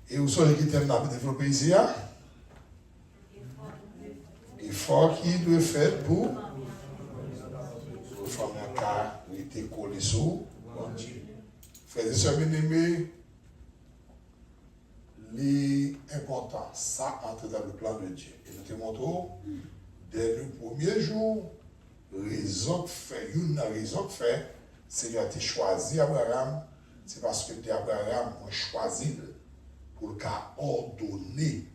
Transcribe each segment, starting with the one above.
Et où sont les critères qu'on a développés ici? L'effort qui doit faire pour former un cas où il était collé sous bon Dieu. Frères et sœurs bien-aimés, l'important, ça entre dans le plan de Dieu. Et nous te montrons, dès le premier jour, raison que fait, une raison que fait, Seigneur a choisi Abraham, c'est parce que Abraham a choisi pour le cas ordonner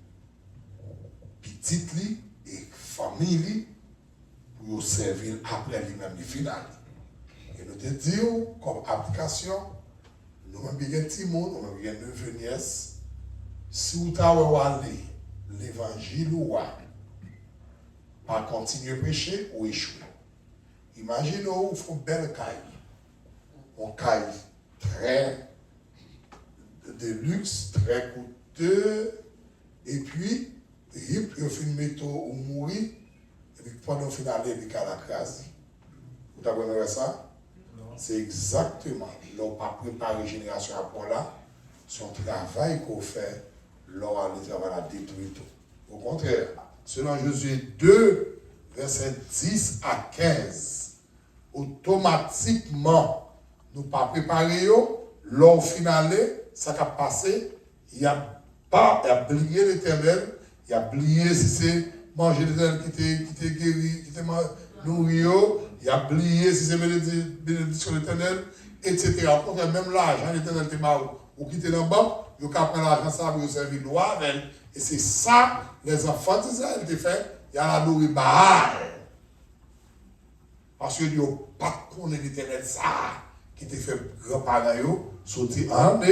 petite et famille pour servir après lui-même le final. Et nous te disons, comme application, nous-mêmes bien petit monde, nous-mêmes bien neveu nièce, si vous avez l'évangile ou pas continuer à prêcher ou échouer. Imaginez vous faites une belle caille très de luxe, très coûteux, et puis, il fait une méthode ou mourir, et puis pendant le final, il y a la crase. Vous comprenez ça? C'est exactement, l'on pas préparé la génération après là, son travail qu'on fait, l'on a le travail à détruire tout. Au contraire, selon Josué 2, versets 10 à 15, automatiquement, nous pas préparé, l'on finalé, ça qui a passé, il a oublié l'éternel, il a oublié si c'est manger l'éternel qui était guéri, qui était nourri, il a oublié si c'est bénédiction l'éternel, etc. Au contraire, même l'argent l'éternel était mort, ou qui était dans le banque, il a pris l'argent ça pour servir loi, et c'est ça, les enfants d'Israël étaient fait, il y a la nourriture Baal. Parce que Dieu n'a pas connu l'éternel ça, qui était fait grand-parent, sorti en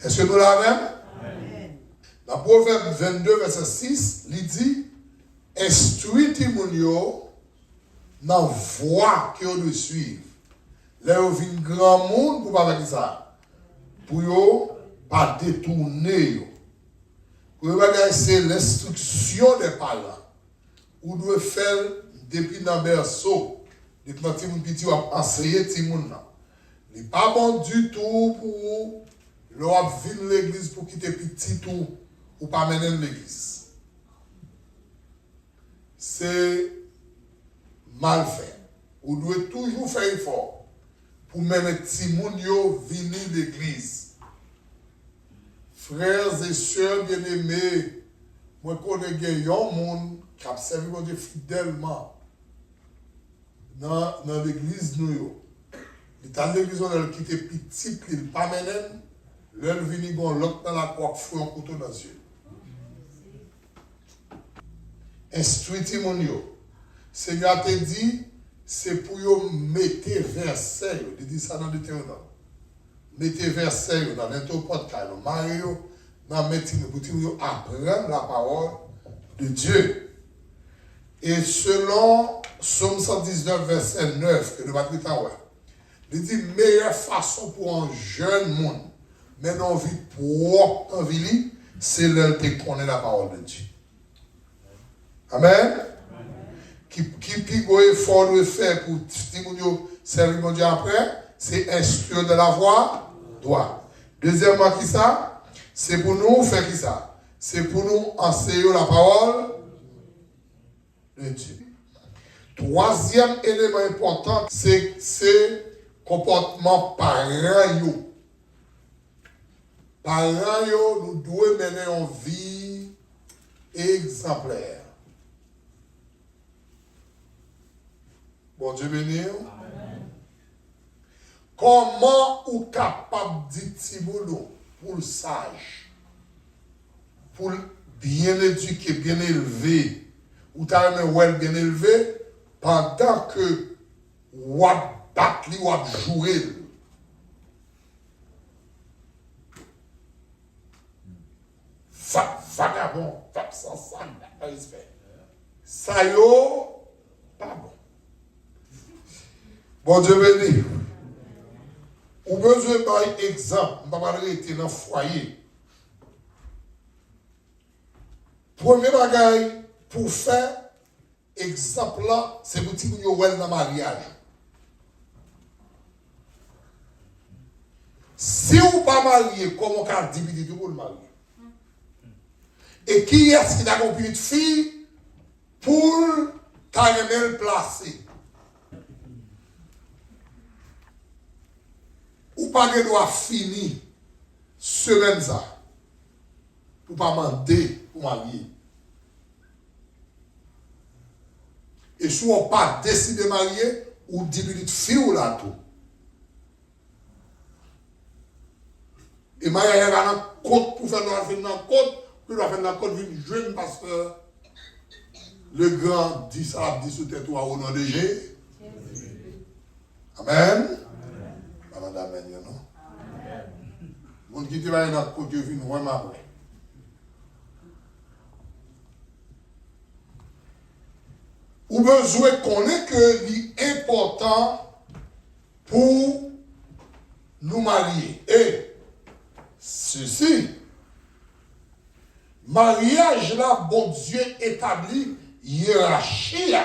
est-ce que nous l'avons? Dans Proverbe 22, verset 6, il dit, instruis Timonio dans la voie que vous devez suivre. Là, vous avez un grand monde pour pas faire ça. Pour ne pas détourner. Pour ne pas c'est l'instruction des parents. Vous devez faire depuis dans le berceau. Depuis que vous petit enseigner Timon. Il n'est pas bon du tout pour vous. L'on vient l'église pour quitter petit tout ou pas mener l'église. C'est mal fait. Vous devez toujours faire effort pour mener Timon yo venir l'église. Frères et sœurs bien-aimés, moi connais un monde qui a servi Dieu fidèlement dans l'église nous. Il est dans l'église qui était petit, il n'est pas mené. L'un vini bon l'autre dans la croix, fouille un couteau dans les yeux. Instruis mon yo. Seigneur te dit, c'est pour yo mettre verset. Il dit ça dans le Deutéronome. Mettez verset dans n'importe quel Mario, dans mettez pour yo apprendre la parole de Dieu. Et selon Psaume 119, verset 9, que nous va il dit meilleure façon pour un jeune monde. Mais non, vie propre en vie, c'est l'heure de connaître la parole de Dieu. Amen. Qui effort doit faire pour servir mon Dieu après, c'est instruire de la voie droite. Deuxièmement, qui ça? C'est pour nous faire qui ça? C'est pour nous enseigner la parole de Dieu. Troisième élément important, c'est comportement parent. Parents, nous devons mener une vie exemplaire. Bon Dieu béni. Comment vous capable de dire pour le sage, pour bien éduqué, bien élevé, ou t'as un bien élevé, pendant que vous battez, vous jouez. Vagabond, sans respect. Ça yo, pas bon. Bon Dieu béni. Ou besoin d'un exemple, on va arrêter dans le foyer. Premier bagage pour faire exemple là, c'est pour dire que vous dans le mariage. Si vous pas marié, comment on a dit pour le marier? Et qui est-ce qui a une petite fille pour carrément le placer? Ou pas de droit fini semaine ça pour pas demander pour marier. Et si on pas décidé de marier, ou 10 minutes fille ou là tout. Et mariage est dans le compte pour faire dans le compte, puis doit faire dans le compte d'une jeune pasteur. Le grand dit ça, dit sous tête au nom de Jésus. Amen. Amen. Amen, non? Amen. Mon qui te va dans le compte, je viens vraiment après. Ou besoin qu'on ait que l'important pour nous marier. Et ceci, mariage là, bon Dieu établit hiérarchie.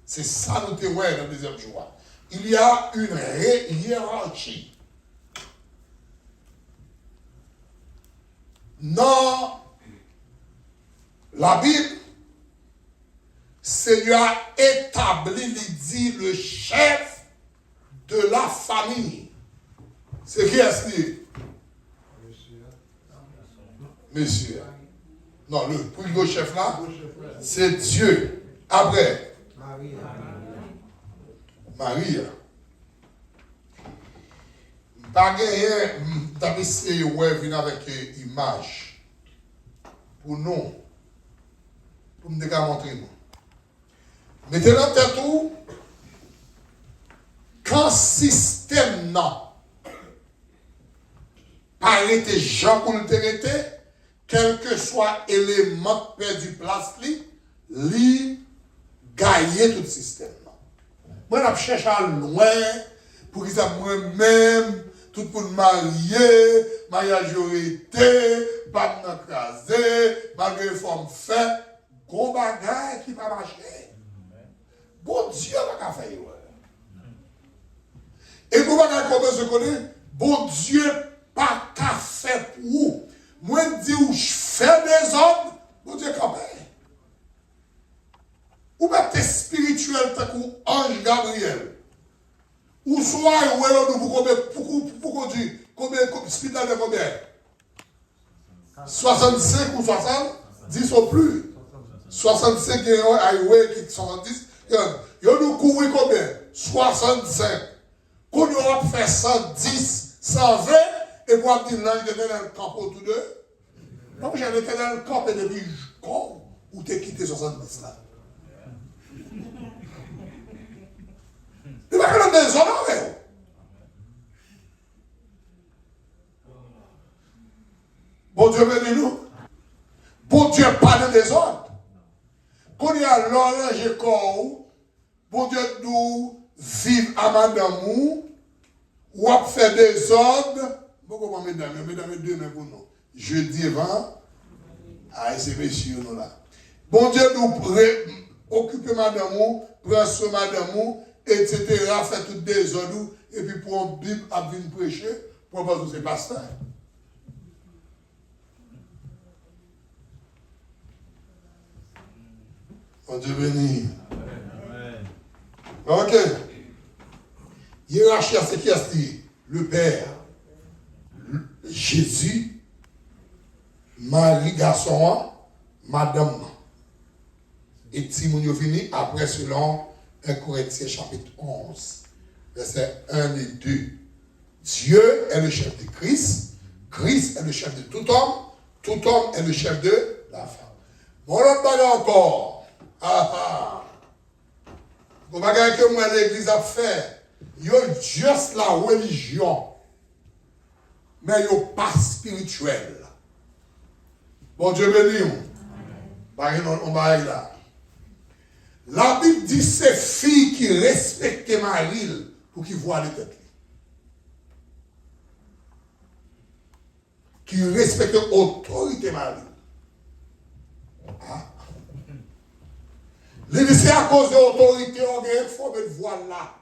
C'est ça nous témoignons dans le deuxième jour. Il y a une hiérarchie. Dans la Bible, Seigneur a établi, il dit, le chef de la famille. C'est qui est-ce qui? Monsieur. Non, le plus gros chef là, c'est Dieu. Après, Marie. Pas gagné, t'as essayé de venir avec une image. Pour nous. Pour me montrer nous. Mettez dans tête tout. Quand système n'a pas été Jean pour le traiter, quel que soit élément perdu place, li gagner tout le système. Moi, je cherche à loin pour qu'ils aient moi-même, tout pour marier, mariage été, pas m'écraser, malgré forme fait, gros bagage qui va marcher. Bon Dieu va faire. Et vous bagage qu'on se connaît, bon Dieu pas qu'à faire pour vous. Moi, je dis où je fais des hommes, bon Dieu quand même. Ou bien t'es spirituel, t'es comme ange Gabriel. Ou soit, ou alors nous pour dire, combien, spirituel de combien? 65 ou 60? 10 ou plus. 65 et 70. Yo nous couvrir combien? 65. Quand nous avons fait 110, 120, et pour dire l'ange de dans le camp autour d'eux. Donc j'en étais dans le camp et depuis quand où t'es quitté 70 là? Il va y avoir des hommes avec. Bon Dieu bénis nous. Bon Dieu parle des ordres. Quand il y a l'orange et corps, bon Dieu nous vivre à madame ou à faire des ordres. Pourquoi mesdames, deux mains pour nous. Jeudi avant, ces messieurs nous là. Bon Dieu nous occuper madame, prendre ce madame, etc. Faire toutes des ordres, et puis pour une Bible à venir prêcher, pour pas que c'est pasteur. Bon Dieu béni. Ok. Hiérarchie, c'est qui a dit? Le Père, Jésus, Marie, garçon, Madame. Et Timoun fini après selon 1 Corinthiens chapitre 11, versets 1 et 2. Dieu est le chef de Christ, Christ est le chef de tout homme est le chef de la femme. Bon, l'autre bagage encore. Bon, bagage que moi l'église a fait, yo juste la religion, mais yo pas spirituel. Bon Dieu béni. On va là. La Bible dit c'est filles qui respectent Marie pour qu'ils voient les têtes. Qui respectent l'autorité Marie. Ah. C'est à cause de l'autorité, on a une forme de voile là.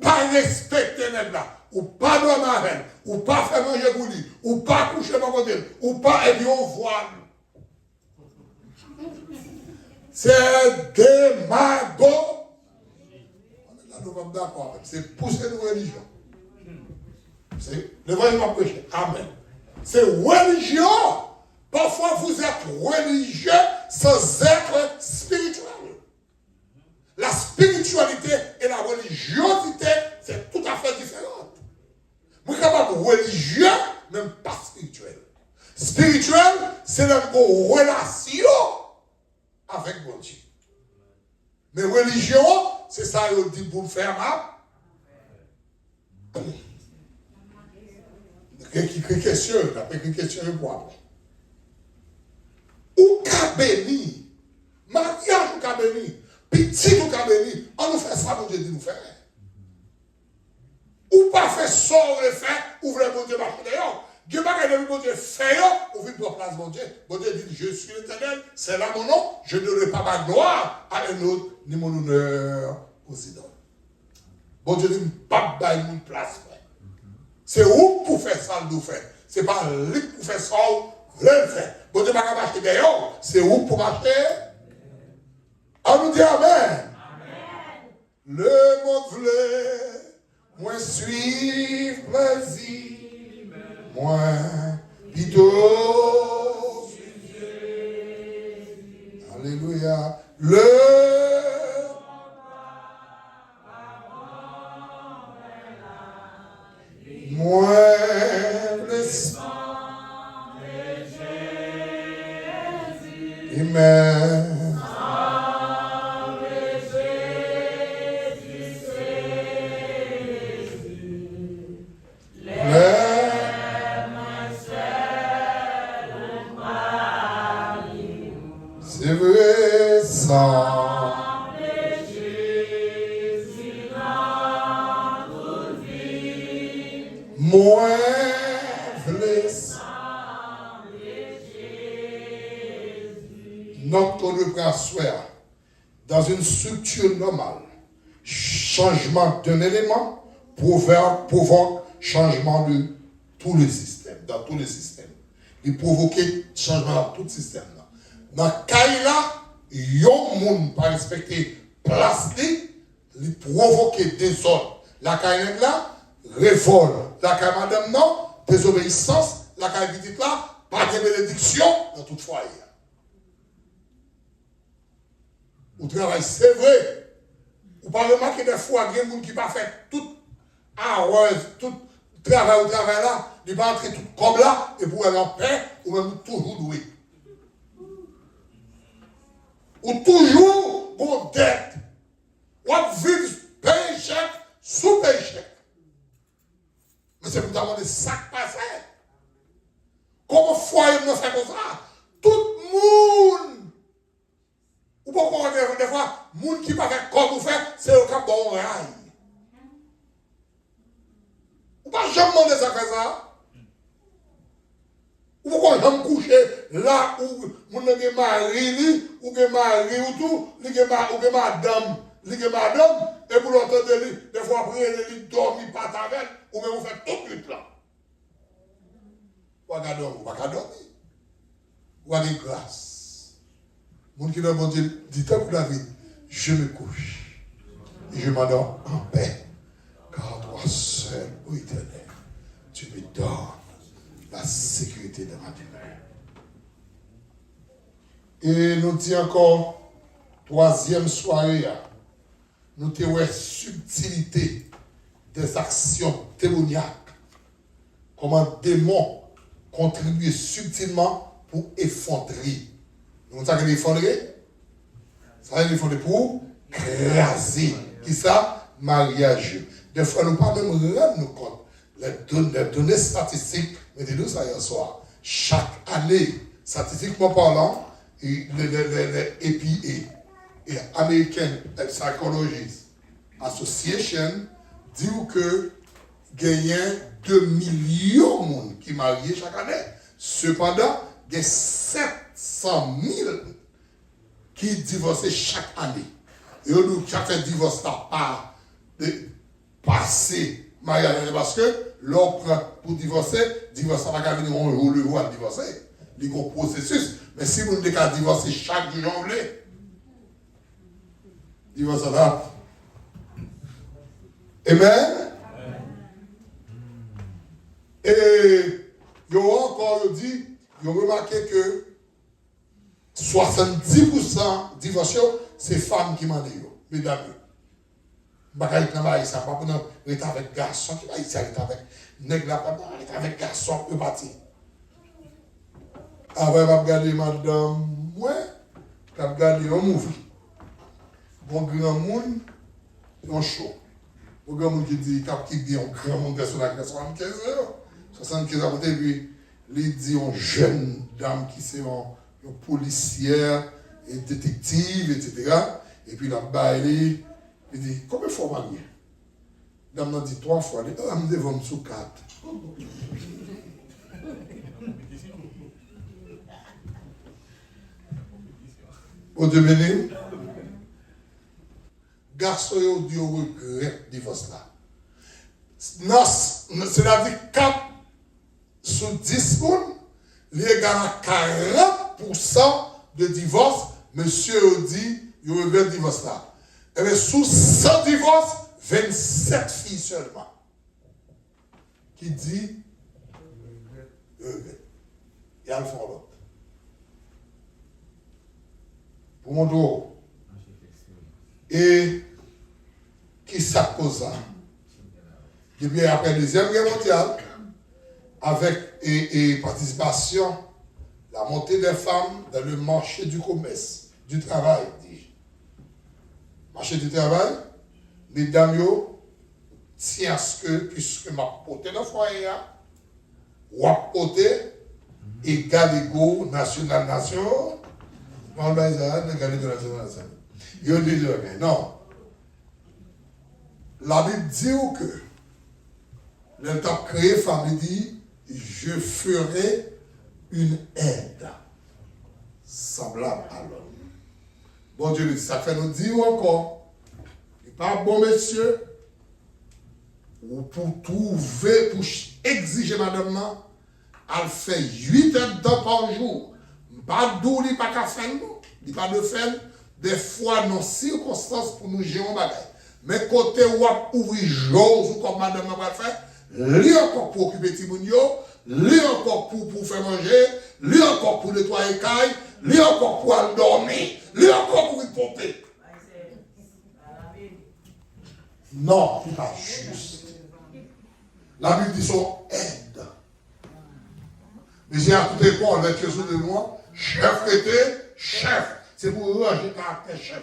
pas respecter nèg là, ou pas dormir avec, ou pas faire manger pour lui, ou pas coucher dans côté, ou pas, et puis on voit. C'est démago. Là, nous sommes d'accord. C'est pousser nos religions. C'est l'évangile m'a prêché. Amen. C'est religion. Parfois, vous êtes religieux sans être spirituel. La spiritualité et la religiosité, c'est tout à fait différent. Vous êtes capable de religieux, même pas spirituel. Spirituel, c'est la relation avec mon Dieu. Mais religion, c'est ça, il dit pour faire mal. Qui question, après qui question et quoi? Ou qu'a béni, mariage ou qu'a béni, petit ou qu'a béni, on nous fait ça, mon Dieu dit nous faire. Ou pas faire ça, on le fait, ouvrez mon Dieu, marcher d'ailleurs. Dieu m'a dit, mon Dieu, fait, ouvre pour place, mon Dieu. Mon Dieu dit, je suis l'Éternel, c'est là mon nom, je ne donnerai pas ma gloire à un autre, ni mon honneur aux idoles. Mon Dieu dit, pas bailler mon place, frère. C'est où pour faire ça, nous faire. C'est pas lui pour faire ça, vous le faire. Bon Dieu m'a marcher d'ailleurs, c'est où pour marcher? On nous dit Amen. Amen. Le monde voulait, moi suivre plaisir. Moi, plutôt, alléluia, moi, le sang de Jésus, Amen. C'est vrai, sang de Jésus dans toute vie. Moi, le sang de Jésus. Notre représentation dans une structure normale. Changement d'un élément provoque changement de tout le système, dans tout le système. Il provoque changement dans tout le système. Dans le cas là, il y a un monde pas respecter place, il provoque des ordres. La cas là, révolte. La cas madame non, désobéissance. La cas petite là, pas de bénédiction dans tout foyer. Au travail, c'est vrai. Vous pas remarquer des fois, il y a des gens qui pas fait tout arrose, tout travail au travail là, il va entrer tout comme là, et pour aller en paix, ou même toujours doué. Ou toujours bon dette. Ou vivre péché sous péché. Mais c'est pour demander ça qui passe. Comment foyer nous fait comme ça? Tout le monde. Ou pourquoi des fois, le monde qui va faire comme vous faites, c'est le cap bon rail. Ou pas jamais demander ça comme ça. Ou pourquoi jamais coucher là où mon avez mari, ou que mari ou tout, ou que madame, et pour l'entendre, des fois après, il dormit pas avec, ou même vous faites tout le plan. Ou pas dormir, ou pas de grâce. Mon qui n'a pas dit, pour la vie, je me couche, et je m'endors en paix, car toi seul, ô Éternel, tu me donnes la sécurité de ma demeure. Et nous disons encore, troisième soirée, nous avons la subtilité des actions démoniaques. Comment démons contribuent subtilement pour effondrer. Nous savons effondrer? Ça veut effondrer pour craser. Qui ça? Mariage. Des fois, nous ne pouvons pas même rendre compte. Les données statistiques, mettez-nous ça hier soir. Chaque année, statistiquement parlant, les APA, American Psychologists Association, dit que il y a 2 millions de monde qui marient chaque année. Cependant, il y a 700 000 qui divorcent chaque année. Et nous, chaque divorce là, passer mariage parce que l'on prend pour divorcer va pas venir on le voit divorcer. Il y a un processus. Mais si vous ne devez pas divorcer chaque jour, on voulez. Divorce va. Amen. Et il y a encore dit, il y a remarqué que 70% divorce, c'est femmes qui m'ont dit, mesdames. Bagay travail ça pas pour être avec garçon qui va ici avec nèg là pas être avec garçon peut partir. Après va regarder madame moi, va regarder un movie. Bon grand monde on chaud. Bon grand monde qui dit qui dit un grand monde sur la 75 heures. 75 ans côté puis il dit une jeune dame qui c'est une policière et détective etc. Et puis la baille il dit, combien de fois marié? Dame m'a dit 3 fois. Il dit, ah, me devant sous 4. Au devenir, garçon, il dit, on regrette le divorce là. C'est-à-dire 4 sur 10 personnes, il y a 40% de divorce. Monsieur dit, il regrette le divorce là. Et bien, sous 100 divorces, 27 filles seulement. Qui dit, et elles font l'autre. Pour mon dos. Et qui ça cause ça? Depuis après la Deuxième Guerre mondiale, avec et participation, la montée des femmes dans le marché du commerce, du travail, marché du travail, mesdames, tiens à ce que, puisque ma poté dans le foyer, ou à poté, égal égaux, national nation, non, ben, ça, égal égaux, national nation. Il dit, non. La Bible dit que, le temps créé, femme dit, je ferai une aide semblable à l'homme. Bon Dieu, ça fait nous dire encore, il n'est pas bon monsieur, ou pour trouver, pour exiger madame, elle fait 8 heures de temps par jour. Pas d'où, il n'y a pas qu'à faire, il n'y a pas de faire, des fois, dans circonstances pour nous gérer un bagage. Mais côté où on ouvre jour, comme madame va faire, lui encore pour occuper Timounio, lui encore pour faire manger, lui encore pour nettoyer les cailles, lui encore pour aller dormir, lui encore pour y pomper. Non, c'est pas juste. La Bible dit son aide. Mais j'ai écouté quoi avec Jésus de moi, chef était chef. C'est pour ranger caractère chef.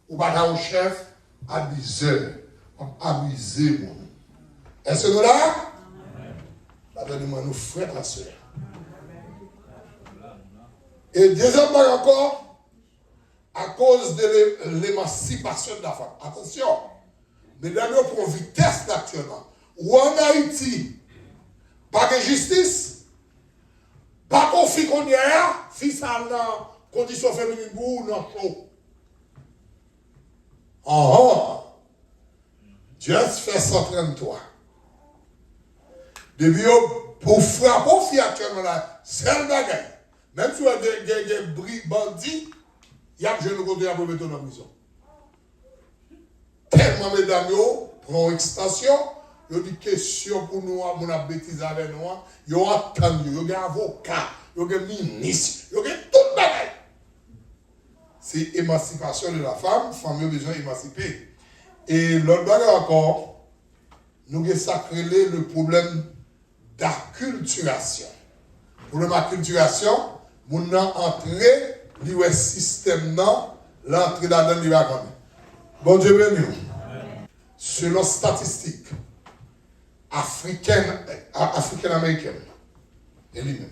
Ou pas au chef, abuser. Abuser, mon. Est-ce que nous là? Donnez-moi nos frères et sœurs. Et deuxièmement encore, à cause de l'émancipation de la femme. Attention, mesdames, nous prenons vitesse actuellement. Ou en Haïti, pas de justice, pas qu'on fit qu'on y a, fils à la condition féminine ou non chaud. Oh, Dieu fait 133. Depuis pour frapper au fiat actuellement là, c'est le bagage. Même si vous avez des bandits, il y a des jeunes qui ont mettre dans la prison. Tellement mesdames, prend extension, il y a des questions pour nous, on a bêtise avec nous, il y a attendu, il y a des avocats, il y a des ministres, il y a tout le bagage. C'est émancipation de la femme, femme a besoin d'émanciper. Et l'autre bagage encore, nous avons sacré le problème d'acculturation. Pour l'acculturation, nous avons entré le système dans l'entrée dans le livre. Bon Dieu béni. Selon statistiques africaines-américaines, et lui-même,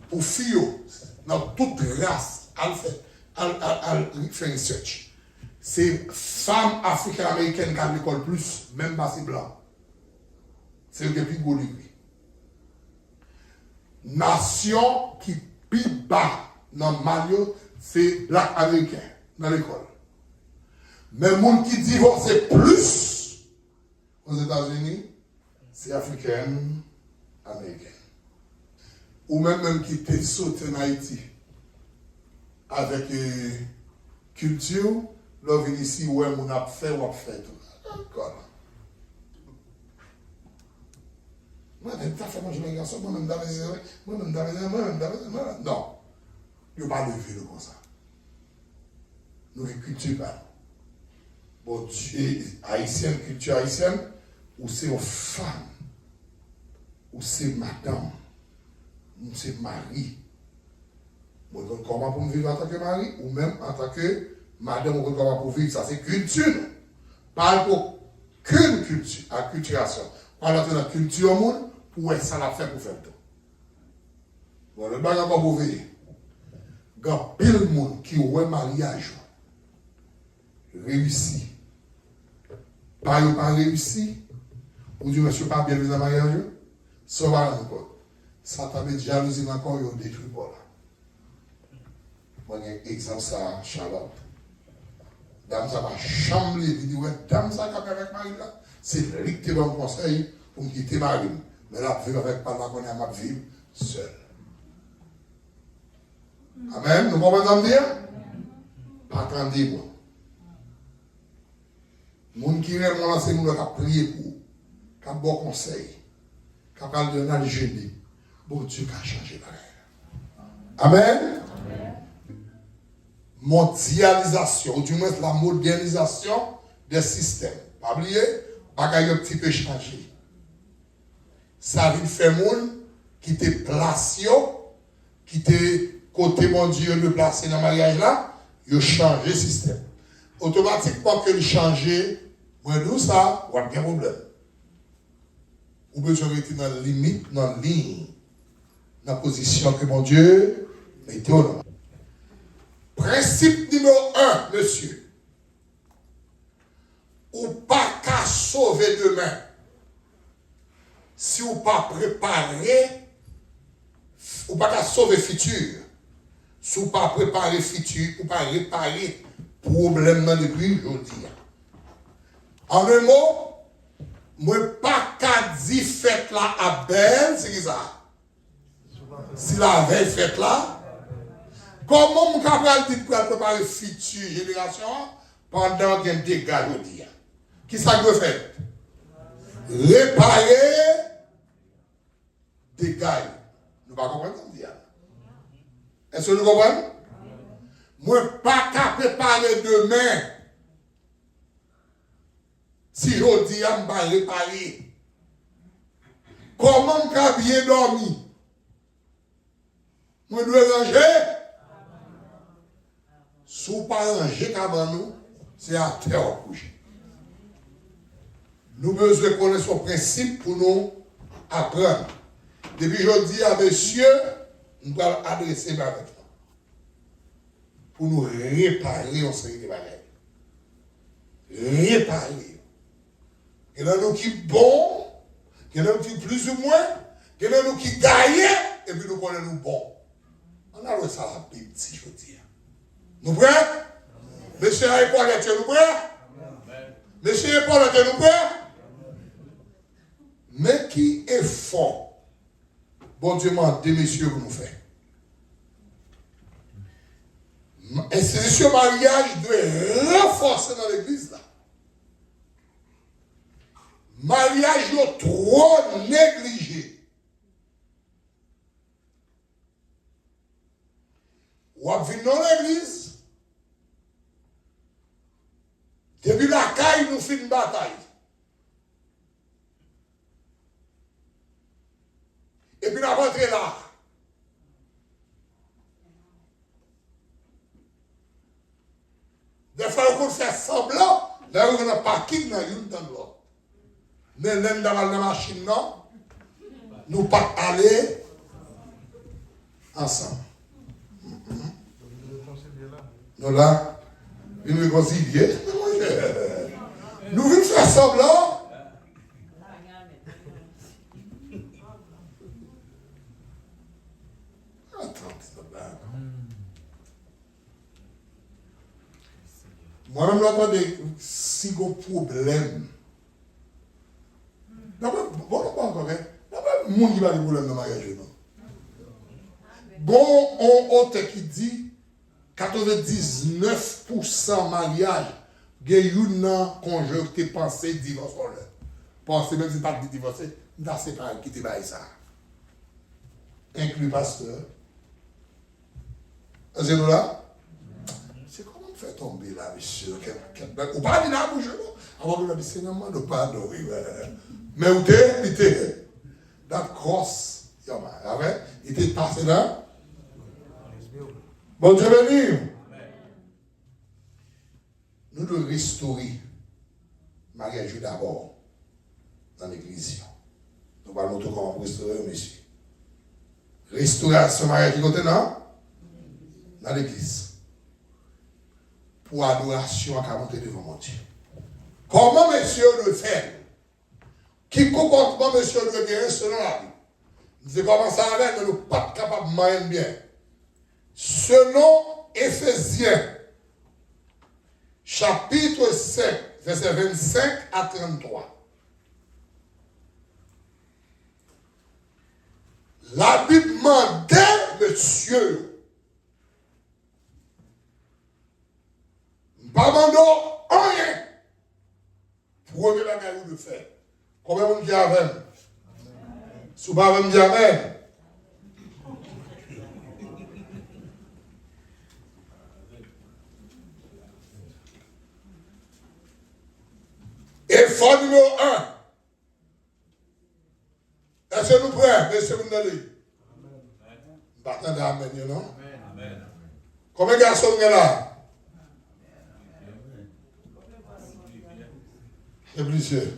pour filles, dans toute race, elle fait research. C'est femmes africaines-américaines qui ont l'école plus, même pas si blanc. C'est le plus gros livre. Nation qui plus bas dans le Malio, c'est black américain dans l'école. Mais les gens qui divorcent plus aux États-Unis, c'est africaine, américaine. Ou même qui peut sauter en Haïti avec culture, là, vient ici, ouais, on a fait tout. D'accord. Moi-même, tu as fait manger les garçons, moi-même, dans les non. Il ne pas lever comme ça. Nous, les cultures, pas. Bon, Dieu, haïtienne, culture haïtienne, ou c'est une femme, ou c'est madame, ou c'est mari. Bon, comment pour vivre en tant que mari, ou même en tant que madame, ou comment pour vivre, ça c'est culture. Pas pour qu'une culture, acculturation. On entre dans la culture au monde, pour être ça l'a fait pour faire tout. Bon, le bagage qu'on vous voyez, il y a plein de monde qui ont un mariage réussi. Pas réussi, ou dit, monsieur, pas bien dans le mariage, ça va encore. Ça t'a mis jalousie encore, il a détruit pour là. Moi, j'ai un exemple, ça, Charlotte. Dame, ça va chambler, il dit, ouais, dame, ça, qui avec Marie là, c'est lui qui te donne conseil pour me quitter Marie. Mais là, vivre avec pas qu'on est à ma vie seul. Amen. Nous pouvons dire? Attendez-moi. Les gens qui viennent me lancer, nous avons prié pour, qui ont bon conseil, qui ont donné à l'hygiène. Bon Dieu qui a changé la règle. Amen. Mondialisation, ou du moins la modernisation des systèmes. Pas oublier, bagaille un petit peu changé. Ça vient faire monde qui te place, qui te côté mon Dieu de placer dans le mariage là, il a changé le système. Automatiquement que le changer, moi nous ça, on a bien problème. Ou besoin de rester dans la limite, dans la ligne, dans la position que mon Dieu mette au. Principe numéro 1, monsieur. Ou pas qu'à sauver demain. Si ou pas préparé, ou pas qu'à sauver futur. Si ou pas préparer futur, ou pas réparer problème dans depuis aujourd'hui. En un mot, moi pas qu'à dire fête là à belle, c'est ça. Si la veille fête là, comment mon capable dit pour préparer future génération pendant qu'il y a des dégâts aujourd'hui? Qui ça doit faire? Réparer dégâts. Nous ne pouvons pas comprendre ça. Est-ce que nous comprenons? Moi, pas qu'à préparer demain. Si je dis, je vais réparer. Comment je peux bien dormir? Moi, je dois ranger. Si vous ne pas ranger avant nous, c'est à terre au coucher. Nous avons besoin de connaître son principe pour nous apprendre. Depuis je dis à monsieur, nous allons adresser ma vêtement. Pour nous réparer en série de bagages. Réparer. Il y en a nous qui bon, il y en a nous qui plus ou moins, il y en a nous qui gagnent, et puis nous connaissons nous bons. On a le ça la Bible, si je veux dire. Nous prêts? Monsieur Paul est nous prêts? Monsieur Paul est nous prêts? Mais qui est fort? Bon Dieu m'a dit, messieurs, vous nous faites. Institution mariage doit renforcer dans l'église là. Mariage est trop négligé. Ou à venir dans l'église, depuis la caille, nous faisons une bataille. Et puis, la rentrée là. Des fois, on fait semblant, là, on a un parking dans l'une dans l'autre. Mais l'un dans la machine, non, nous pas aller ensemble. Nous là, nous réconcilier. Nous voulons faire semblant. Moi-même, j'entendais si gros problème. Bon, pas monde qui va des problèmes dans le mariage. Bon, on qui dit 99% mariage, il y a une conjointe qui pense divorce. Pensez même si pas de divorcer, c'est pas qui te baille ça. Inclus pasteur. Est-ce que nous là? C'est comment on fait tomber là, monsieur? Ou pas dire la bouche, non? Avant de la dire, Seigneur, moi, nous pardon. Mais où t'es? That cross, il était passé là. Bon Dieu béni. Nous devons restaurer le mariage d'abord dans l'église. Nous parlons de comment restaurer, monsieur. Restauration mariage qui côté non? Dans l'église. Pour adoration à monter devant mon Dieu. Comment monsieur le fait? Qui comportement monsieur le fait selon la Bible? C'est comment ça avec, mais nous ne sommes pas capables de marier bien. Selon Éphésiens, chapitre 5, verset 25 à 33. La Bible demandait, monsieur, pas mandant rien. Premier bagage de faire. Combien vous me dites avec? Si vous ne me dites avec. Effort numéro 1. Est-ce que nous prêts, monsieur Mounali? Bâtons d'amen, non? Combien de garçons vous êtes là? C'est plusieurs.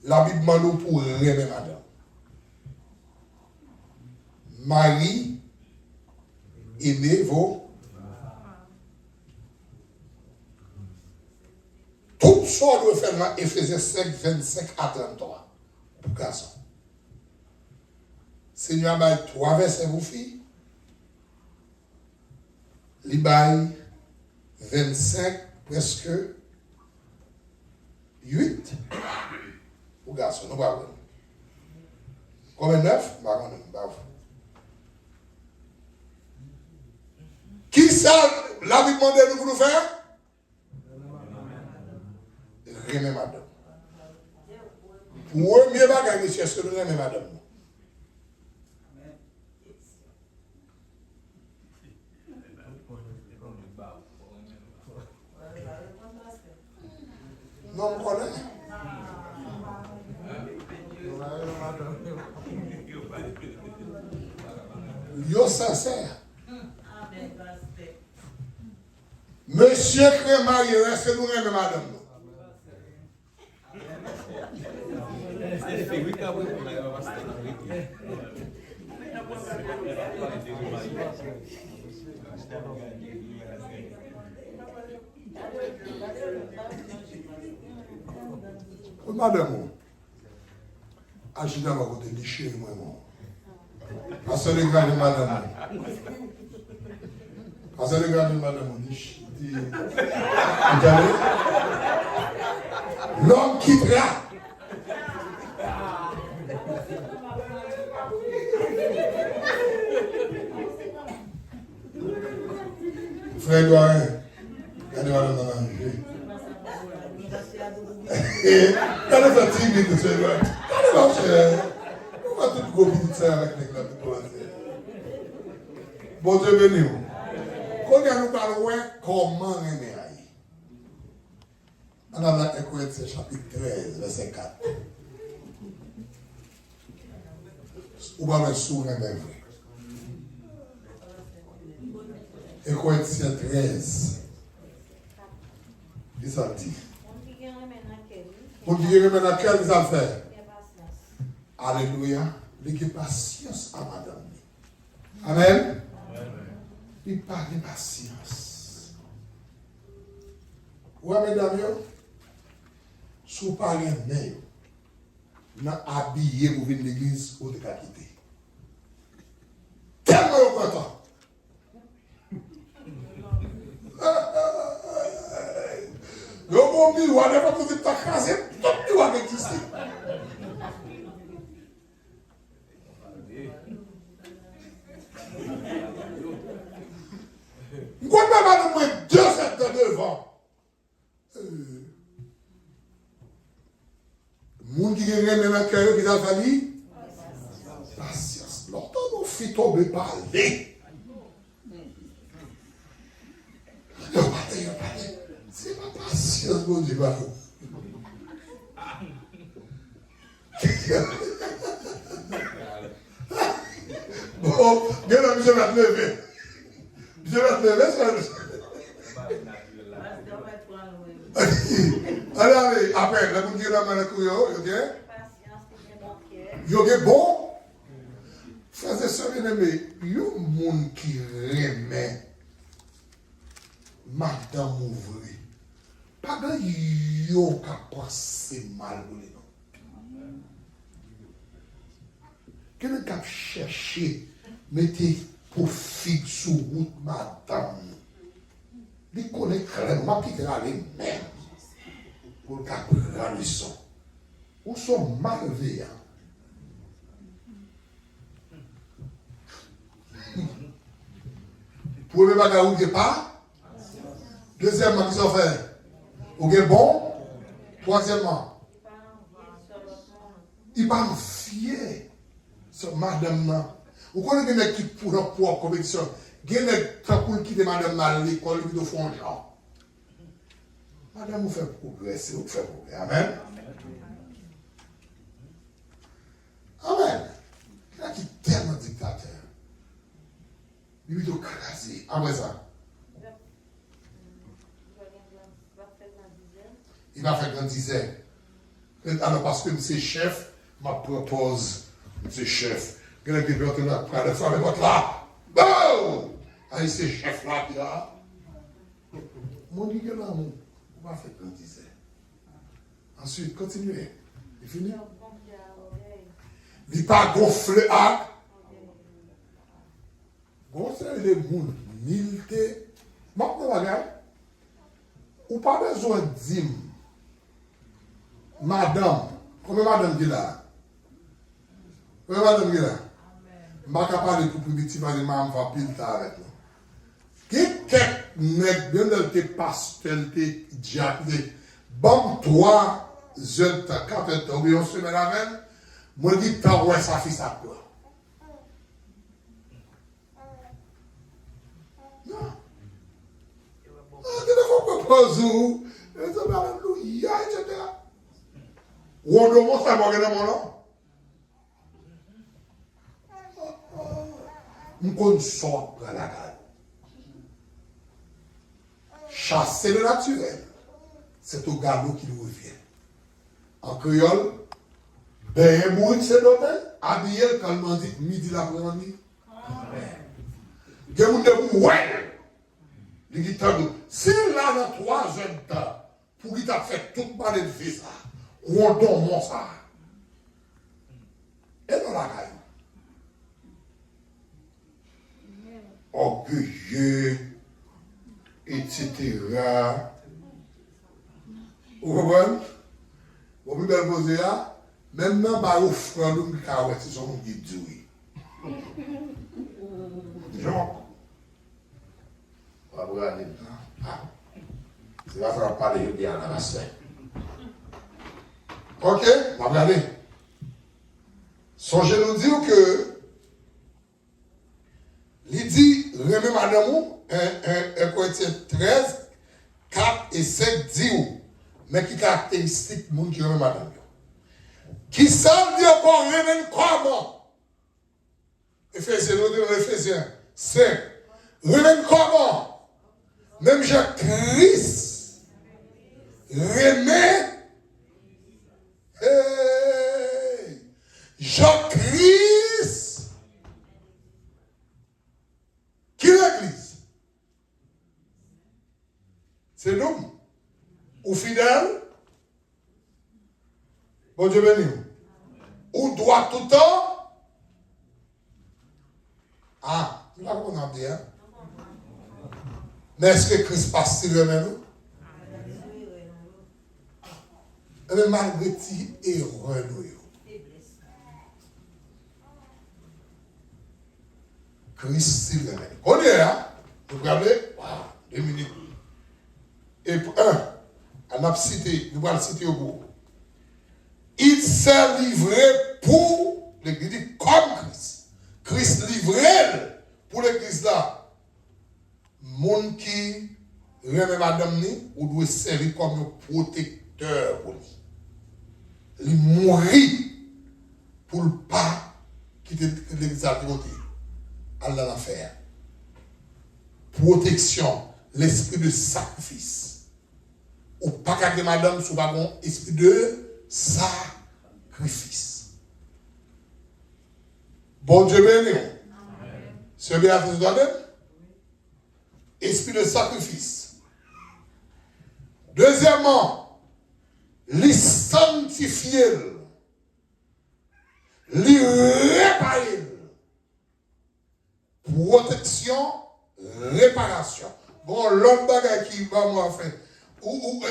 La Bible demande pour aimer madame. Marie, aimez vos. Tout ça doit faire dans Éphésiens 5, 25 à 33. Pour garçon. Seigneur m'a 3 versets vous filles. Libaï 25, presque 8. Pour garçon, nous parlons. Combien 9? Qui ça, la Bible demande nous pour nous faire? Remet madame. Pour eux, mieux bagage, monsieur, est-ce que nous remet madame? Non, on connaît. Yo sincère. Monsieur Crémarie, est-ce que nous remet madame? Madame, agis dans ma côté, déchire moi. Parce que les gars de madame. Parce que les gars de madame, l'homme quittera. Frère Doyen, regardez madame dans la vie. Regardez ça timide, monsieur. Regardez ça, cher. On va tout goûter ça avec les gars de commencer. Bon Dieu béni. Quand nous parlons comment aimer aïe. On a la Corinthiens chapitre 13, verset 4. Ou bien le sourire même vrai. Corinthiens 13. Qu'est-ce que ça dit? On dit que maintenant, quel ça fait? Alléluia. Il y a patience à madame. Amen. Il parle de patience. Oui, mesdames, si vous parlez de vous habillé pour venir à l'église, vous devez quitter. Tellement content. Le bon miroir, n'est pas que tu as crasé, tout le miroir qui existe. Vous ne pas moins 2 heures devant. Moun qui gagne dans le cœur qui a fallu patience. Longtemps nous fit tomber parler. C'est ma patience, mon Dieu. Bon, je vais te lever. Je vais te lever, allez, après, la boutique de la main, ok? Yo est bon. Frères et sœurs bien-aimés, il y a un monde qui remet madame ouvrir. Pas de yo qui pense mal pour les noms. Quelqu'un qui a cherché, mettez profit sur route madame. Il connaît clairement qui a les mêmes. Pour qu'il prenne le son. Ou sont malveillants. Premier bagage où il pas. Deuxièmement, qu'ils ont fait. Ou est bon. Troisièmement, il parle fier. Sur madame. Vous connaissez des gens qui pour la compétition. Il y a des gens qui quitter madame à l'école, qui font genre. Madame, vous faites progresser, vous faites progresser. Amen. Amen. Il y a qui tellement dictateur. Il est crasé. Après ça. Il va faire grandir. Alors, parce que c'est chef, ma propose, c'est chef. Il y a qui peut être là, près de faire le vote là. Bon! Allez, c'est chef là, qui là. Mon Dieu, il y a l'amour. On va faire grandir. Ensuite, continuez. Il finit. Il n'est pas gonflé à. Gonflé les moules, milité. Maintenant, regarde. Ou pas besoin de dire, madame, combien madame dit là? Combien madame dit là? Je ne vais pas parler pour petit, parce que je vais faire pile avec nous. Quelqu'un n'est bien dans tes pasteurs, tes diacres, bon, 3 heures, 4 heures, ou 1 semaine avec, moi, je dis, t'as ouais, ça fait ça, quoi. Non. Ah, tu ne faut pas poser, alléluia, etc. Ou on demande ça, moi, dans mon nom. Je connais ça, la garde. Chasser le naturel, c'est au galop qui nous revient. En créole, ben mourir c'est domaine, habiller quand on dit midi l'après-midi. Il y a des gens qui ouais. Il dit si là dans 3 heures de temps, pour qu'il t'a fait tout parler de vie ça, on donne ça. Et dans la caille. Orgueilleux. Etc. Vous comprenez? Vous pouvez bien poser là. Maintenant, par offrande, nous avons dit son nom qui dit. Jean. On va regarder. C'est là qu'on va parler bien à la semaine. Ok? On va regarder. Songez nous dire que il dit, remets madame, 1 Corinthiens 13, 4 et 5 dit où, mais qui caractéristique moun qui remet madame. Qui savent dire qu'on remène comment? Éphésiens 5. Remène comment? Même Jean-Christ remet. Hey, Jean-Christ. Qui l'église? C'est nous. Ou fidèles. Bon Dieu béni. Ou droit tout le temps. Ah, nous l'avons dit, hein? Mais est-ce que Christ passe sur nous? Mais malgré tout, erreur nous. Christ, c'est le remède. On est là, vous regardez, 2 minutes. Et on a cité, nous allons citer au bout. Il s'est livré pour l'église comme Christ. Christ livré pour l'église là. Monde qui remet madame ni, ou doit servir comme un protecteur pour lui. Il mourit pour ne pas quitter l'église à côté. À l'enfer. Protection, l'esprit de sacrifice. Ou pas qu'à madame sous wagon, esprit de sacrifice. Bon Dieu béni. C'est bien vous donner. Esprit de sacrifice. Deuxièmement, les sanctifier. Les réparer. Protection, réparation. Bon, l'autre bagage qui va moi faire, ou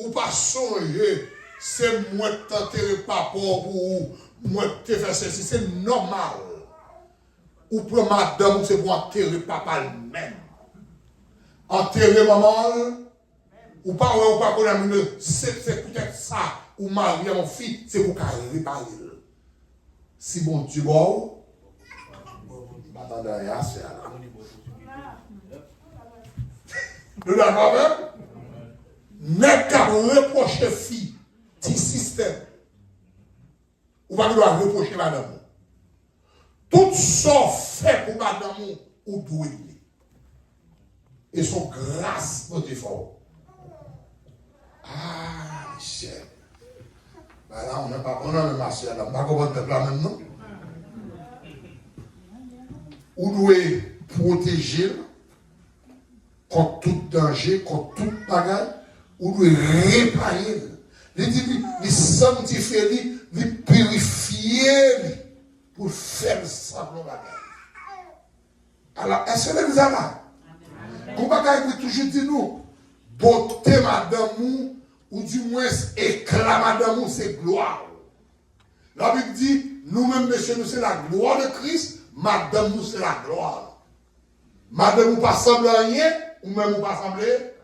pas songer, c'est moi qui t'enterre papa pour moi qui te faire ceci, c'est normal. Ou pour madame, c'est pour enterrer papa lui-même. Enterrer maman, ou pas connaître, c'est peut-être ça, ou marier mon fils, c'est pour réparer. Si bon Dieu, bon, attendez, c'est là. Nous l'avons même. N'est qu'à reprocher fille, petit système. Ou pas doit reprocher madame. Tout ça fait pour madame ou doué. Et son grâce pour défaut. Ah, Michel. Ben là, on n'a pas même marché là. On n'a pas compris le plan maintenant. Ou doit protéger contre tout danger, contre tout bagage, ou doit réparer. Il sanctifier, il purifier pour faire ça pour bagage. Alors, est-ce que vous avez là? Vous bagage toujours dit nous, beauté madame ou du moins éclat madame c'est gloire. La Bible dit, nous-mêmes, messieurs, nous c'est la gloire de Christ. Madame, nous, c'est la gloire. Madame, vous pas semblez à rien, ou même vous pas semblez.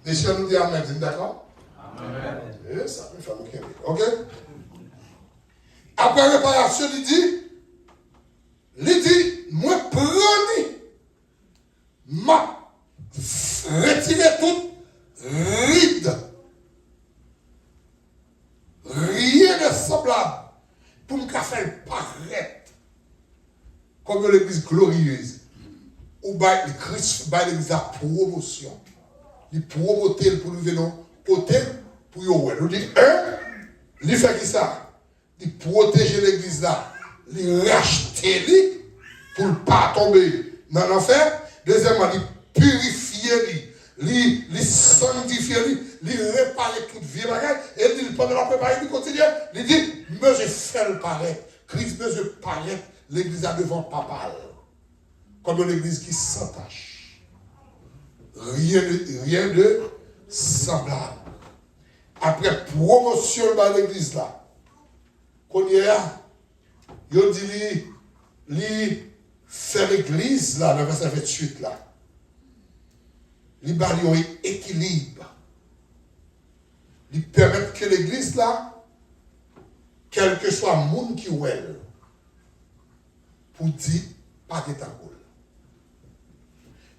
Messieurs, nous disons Amen, d'accord? Amen. Et ça peut faire le ok? Après réparation, il dit, moi, prenez, m'a retiré toute ride. Rien de semblable pour me faire paraître comme l'église glorieuse. Ou bien le Christ, l'église a promotion. Il promote pour nous venir au hôtel pour nous voir. Nous dit, il fait qui ça? Il protège l'église là. Il racheter pour ne pas tomber dans l'enfer. Deuxièmement, il purifier il sanctifie, il répare toute vie bagage, et il pendant la préparation, il continue, il dit, mais je fais le paraître. Christ me je paraître, l'église a devant papa. Comme l'église qui s'attache. Rien de semblable. Après promotion de l'église là, qu'on y a, il dit, il fait l'église là, le verset 28 là. Il y a un équilibre. Il permet que l'église là, quel que soit le monde qui est, pour dire, pas de ta boule.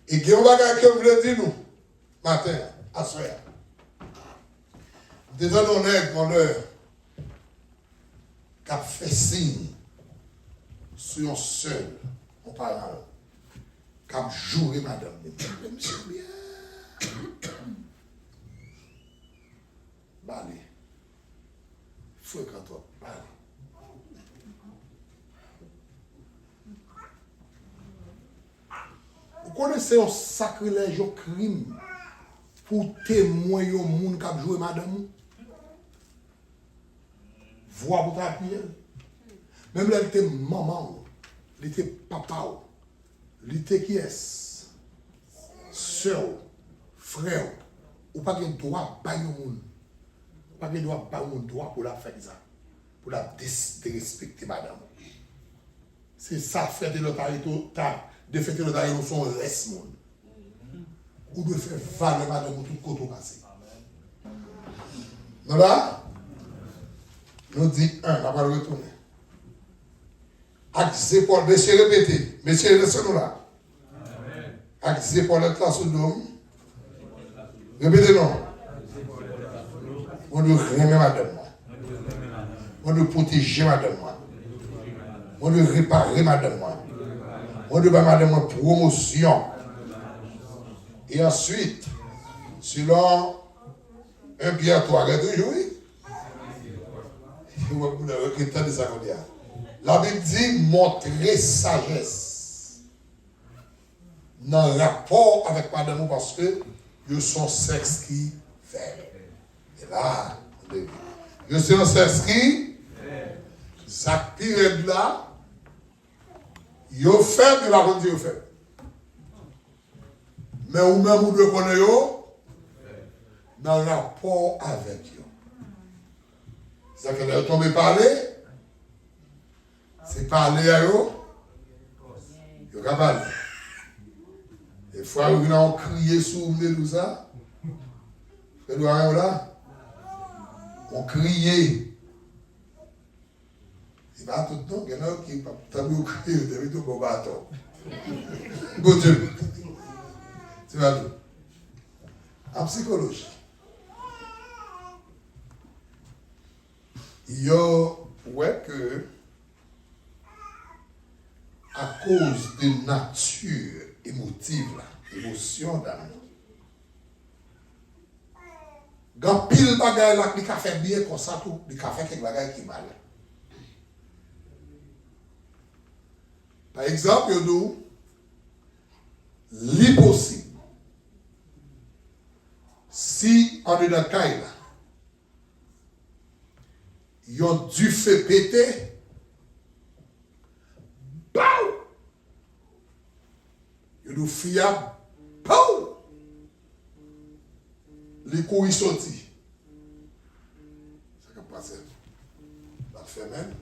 Et il y a un bagage que vous voulez dire nous, matin, à soir. Déjà, on est dans l'heure, qui a fait signe sur un seul, en parlant, qui a joué madame. Monsieur bien. Balé. Fréquente-toi. Balé. Vous connaissez un sacrilège, un crime pour témoigner au monde qui a joué madame? Voir pour t'appuyer. Même là, il était maman, il était papa, il était qui est? Sœur, frère, ou pas de droit à un monde. Pas de droit à un droit pour la faire ça. Pour la respecter madame. C'est ça, faire de l'otarie, de faire de l'otarie, son reste monde. Ou de faire valeur madame tout côté passé. Non là, nous dit un, on va le retourner. Avec Paul, messieurs répétez, messieurs laissez-nous là. Avec Paul, la classe au dôme. Répétez non. On doit aimer madame. On doit protéger madame. On doit réparer madame. On doit faire madame promotion. Et ensuite, selon 1 Pierre 3, regardez toujours, la Bible dit montrer sagesse dans le rapport avec madame parce que ils sont sexe qui fait. Et là, je suis un sexe qui ça pire là, ils fait, mais la contre ils fait. Mais ou même vous le connaissez dans le rapport avec eux. C'est que vous tombez parler, c'est parler à eux, vous avez parlé. Des fois, vous venez crier sur vous, tout ça. Vous voyez là? On criait. C'est pas tout le temps, il y en a qui ont crié, vous avez tout bon bâton. Bon Dieu. C'est pas tout. En psychologie, il y a que à cause de nature émotive, l'émotion d'amour, quand pile bagaille là, il a fait bien comme ça, tout, il a fait quelque bagaille qui mal. Par exemple, il y a l'impossible. Si on est dans le cas là, ils ont dû faire péter, BOW! Ils ont fiable, BOW! Les coups ils sortis. Ça va passer. La fait même.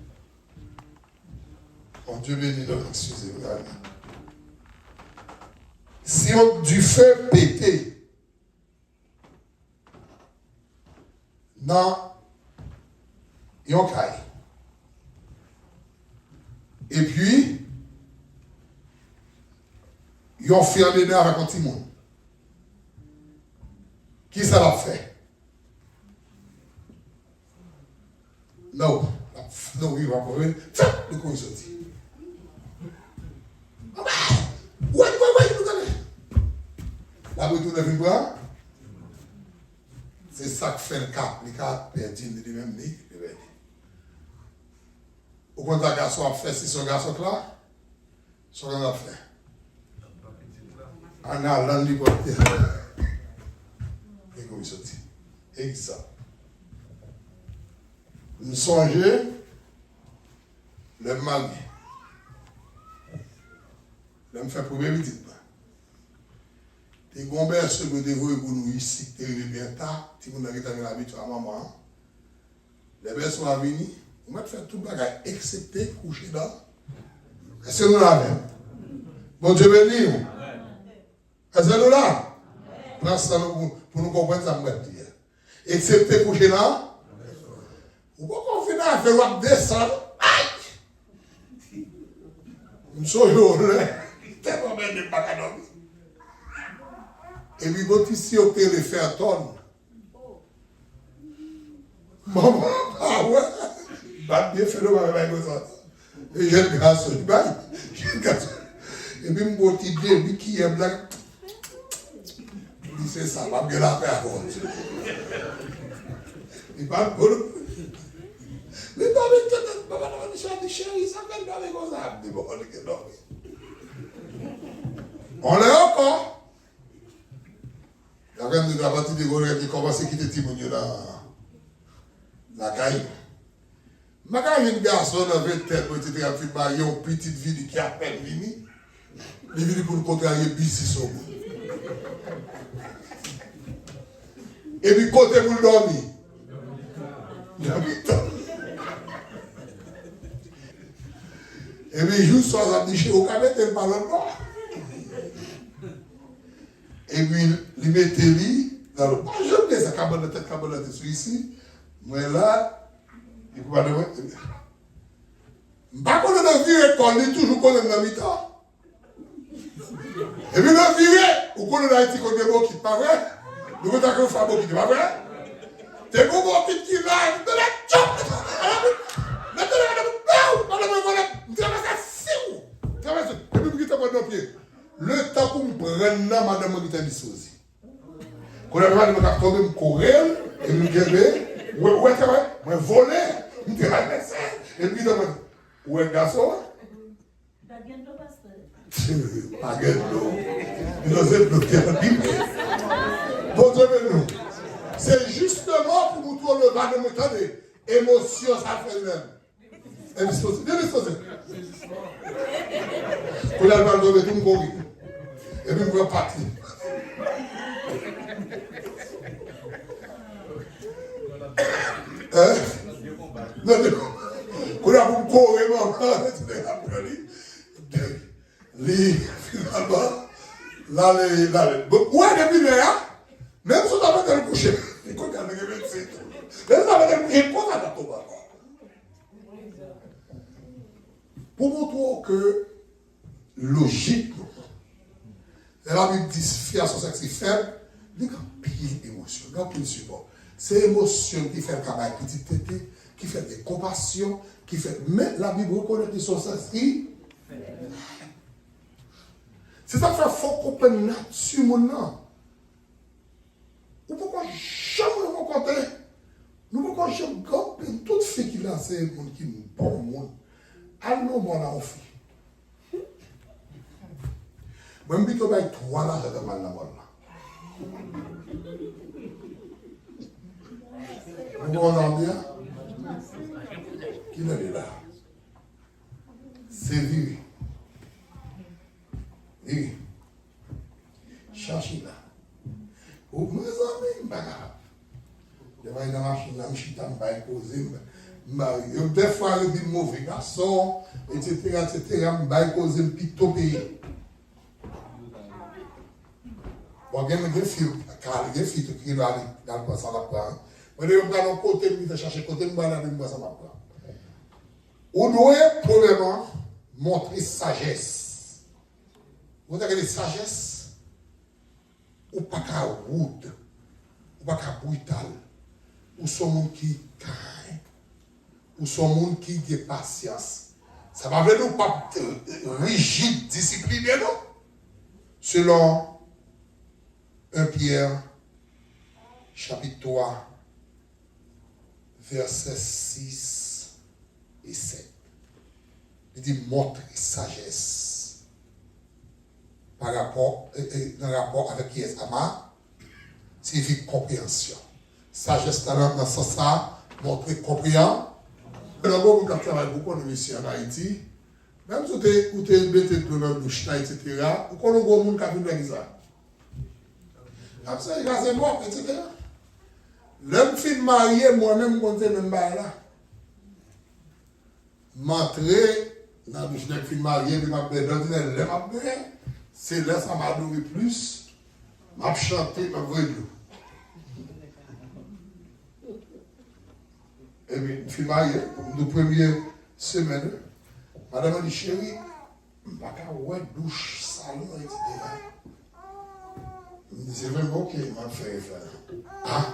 Mon Dieu béni, excusez-moi. Si on a dû faire péter, non, ils ont caillé. Et puis, ils ont fait un dédain avec un petit monde. Qui ça l'a fait? Non, il va pas venir. Le coup est sorti. Ouais, nous allons. La retourne de bras. C'est ça que fait le cap. Les cas perdu de lui-même. Au contraire, garçon a fait, c'est son garçon là. Son garçon a fait. En allant du côté. Et comme il sortit. Exact. Nous songeons le mari. Là, je fais première visite. Les gombères se me dévouent pour nous ici, et bien tard, si vous n'avez pas l'habitude à maman. Les belles sont venus, on va faire tout le bagage, excepté coucher là. Est-ce que nous l'avons? Bon Dieu béni. Est-ce que nous l'avons? Prends ça pour nous comprendre ça, moi, dire. Excepté coucher là. Ou pas qu'on finit à faire descendre. Aïe! Nous sommes là. Tellement bien de bacadon. Et puis, votre ici, au téléphone. Maman, ah ouais, bah bien fait le bagage comme ça. Et j'ai le garçon, j'ai le garçon. Et puis, mon petit début qui est blague. Il dit, c'est ça, pas bien la faire à votre. Il parle pour nous. Mais pas avec toi, papa, chérie, ça fait pas avec ça. Il dit, bon, on est dormi. On l'est encore. Il y a quand même de la partie de Gorée qui commence à quitter Timounio dans la caille. Je suis un garçon avec tête, etc. Il y a une petite ville qui a à peine venu. Il est venu pour nous contrarier busy sur vous. Et puis, côté vous dormir. Et puis, juste soit ça dit chez au cabinet, elle parle pas. Et puis, il mettait lui dans le. Je me dis, ça cabane de tête, cabane de tête sur ici. Moi là, il peut pas de moi. Par contre, le vieux, quand il est toujours qu'on est dans le mi-temps. Et puis, le vieux, ou qu'on est Haïti, qu'on est beau qui pas vrai. Nous avons un frère beau qui pas vrai. T'es beau qui là, de la chope. Le temps pour me prendre là, madame, je suis disposé. Quand je vais tomber, je courir, et je vais ouais, c'est vrai, je vais voler, je vais ramasser, et puis je vais où est le garçon? Pas de l'eau, pasteur. Pas de l'eau. Il nous a bloqué la Bible. Bon Dieu, nous. C'est justement pour nous trouver le bas de nous attendez. Émotion, ça fait le même. Indisposé. Indisposé. Quand elle va tomber, tout me courir. Et puis, je vais partir. Hein? Non, non. Quand elle va me courir, finalement, là, ouais, depuis là, même si on a fait le coucher, il compte avec le médecin. Même si on a fait le coucher, il compte avec le combat. Pour montrer que, logiquement, la Bible dit fier son sexe faible, il y a une pile d'émotion, il y a pile support. C'est l'émotion qui fait le travail petit tété, qui fait des compassions, qui fait. Mais la Bible reconnaît que son sexe qui. C'est ça qu'il faut comprendre la nature maintenant. Nous ne pouvons jamais nous rencontrer. Nous ne pouvons jamais gomper toute fille qui lance un monde qui est bon monde. Allons bon là, on fait. Moi, je me dis que je vais 3 ans, je demande la mort là. Vous comprenez bien? Qui est là? C'est lui. Oui. Cherchez là. Vous mes amis, bagarre. Je vais dans la machine, je suis dans le poser. Des fois, je dis mauvais garçon, etc. Je vais poser un petit pays. Bon, il y a des filles qui vont aller dans le passé à la prendre. Je vais aller côté, je vais chercher côté, je vais aller dans le passé à la prendre. On doit, premièrement, montrer sagesse. Vous avez des sagesse, ou pas qu'à rude, ou pas qu'à brutal, ou sont monde qui calme, ou sont monde qui a patience. Ça va venir pas rigide, discipliné, non? Selon 1 Pierre, chapitre 3, versets 6 et 7. Il dit montrer sagesse. Par rapport, dans rapport avec qui est Ama, signifie compréhension. Sagesse dans ce sens, montrer compréhension. D'abord, vous travaillez beaucoup en ici en Haïti, même si vous êtes bêté de la douche, etc., vous connaissez beaucoup de monde qui a vu ça. Après ça, il mort, etc. L'homme film marié, moi-même, quand je même là. M'entrer dans la douche d'un film marié, puis m'a bedonné, c'est là ça m'a donné plus, m'a chanté, m'a vu de l'eau. Et puis, je suis marié, nos premières semaines, madame a dit, chérie, je ne vais pas ouais, douche, salon, etc. Je me dis, c'est vraiment ok, il m'a fait faire. Ah,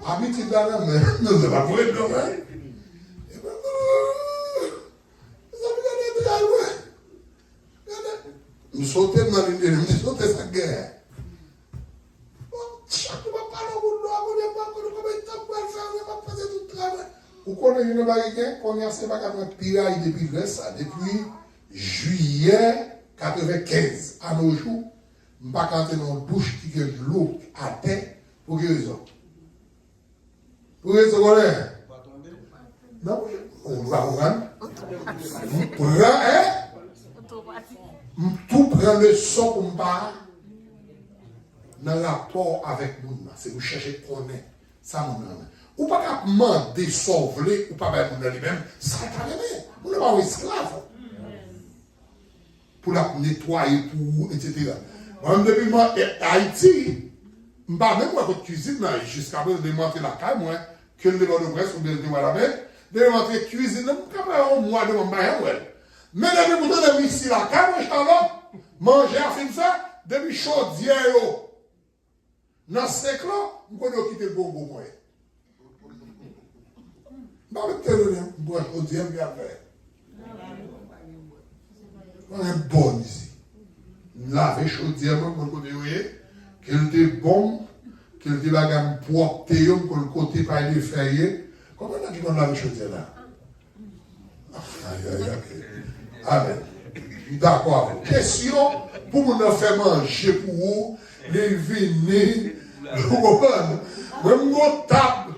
habitude là, mais nous ne pas voir de l'eau, hein. Et bien, nous sautons dans l'île, nous sautons sa guerre. Chaque fois, pas le bout de l'eau, on n'est pas combien de temps pour le faire, on va passer tout le travail. Vous connaissez une barrière qu'on a fait un piraille depuis ça, depuis juillet 1995 à nos jours. Je ne vais pas entrer dans une bouche qui a de l'eau à terre pour quelle raison? Pour quelle raison qu'on est? Non, on va comprendre. Pour hein? Tout prend le son pour me parler. dans le rapport avec nous, c'est vous chercher de connaître ça. Ou pas demander sauver, ou pas mettre lui-même, ça pas même. Vous n'êtes pas esclave. Pour la nettoyer, pour, etc. Moi-même, depuis Haïti, je ne sais pas même pas votre cuisine, jusqu'à présent, je monter la caille, moi, que le débat de presse, ou bien le débat de la mer, de monter la cuisine, je ne sais pas un mois de mon bain, mais depuis que vous avez ici la caille, moi, je t'en là, manger à fin de ça, depuis chaudière, dans ce siècle là, je peux quitter le bon moi. Je ne sais pas si chaudière, je vais faire. On est bon ici. Laver chaudière, mon côté, vous voyez, qu'elle est bon, qu'elle est bagage propre, que le côté pas de feuillet. Comment est-ce qu'on lave chaudière là? Amen. D'accord. Question pour nous faire manger pour vous, les viner, vous comprenez? Même notre table,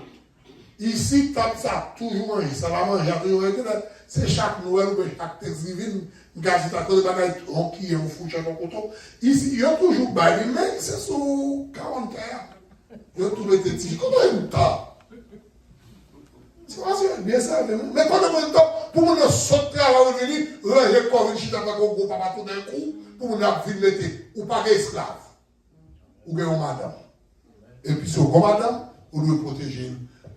ici, table ça toujours manger, ça va manger toujours. C'est chaque Noël ou chaque Thanksgiving, gaz à cause de bagaille qui est en fouche à coton. Ici, il y a toujours bail, mais c'est sous 40 heures. Il y a tout le petit. Comment il temps? C'est pas bien ça, mais pendant le temps, pour nous sauter à la revenir, ranger comme une chita avec un gros papa tout d'un coup, pour nous vivre l'été, ou pas esclave, ou bien madame. Et puis, si on madame, on doit protéger,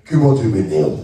que mon Dieu bénisse.